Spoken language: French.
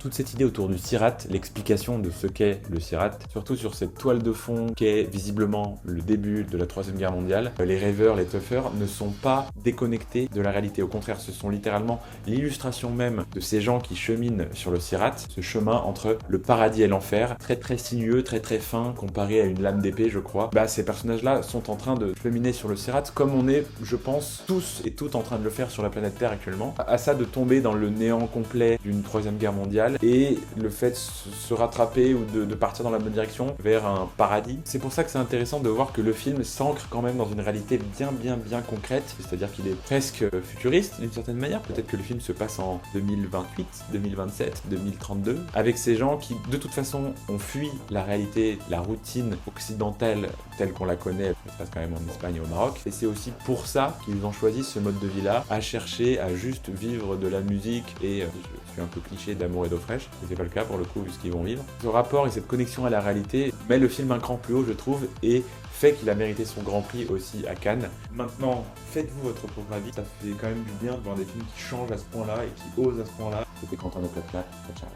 Toute cette idée autour du Sirat, l'explication de ce qu'est le Sirat, surtout sur cette toile de fond qu'est visiblement le début de la Troisième Guerre mondiale, les rêveurs, les toughers ne sont pas déconnectés de la réalité. Au contraire, ce sont littéralement l'illustration même de ces gens qui cheminent sur le Sirat, ce chemin entre le paradis et l'enfer, très très sinueux, très très fin, comparé à une lame d'épée, je crois. Ces personnages-là sont en train de cheminer sur le Sirat, comme on est, je pense, tous et toutes en train de le faire sur la planète Terre actuellement. À ça de tomber dans le néant complet d'une Troisième Guerre mondiale, et le fait de se rattraper ou de partir dans la bonne direction vers un paradis. C'est pour ça que c'est intéressant de voir que le film s'ancre quand même dans une réalité bien concrète, c'est-à-dire qu'il est presque futuriste d'une certaine manière. Peut-être que le film se passe en 2028, 2027, 2032, avec ces gens qui de toute façon ont fui la réalité, la routine occidentale telle qu'on la connaît, ça se passe quand même en Espagne et au Maroc, et c'est aussi pour ça qu'ils ont choisi ce mode de vie-là, à chercher à juste vivre de la musique et, je suis un peu cliché, d'amour et d'eau fraîche, mais c'est pas le cas pour le coup vu ce qu'ils vont vivre. Ce rapport et cette connexion à la réalité met le film un cran plus haut, je trouve, et fait qu'il a mérité son Grand Prix aussi à Cannes. Maintenant, faites-vous votre propre avis, ça fait quand même du bien de voir des films qui changent à ce point-là et qui osent à ce point-là. C'était Quentin de Ciao, ciao.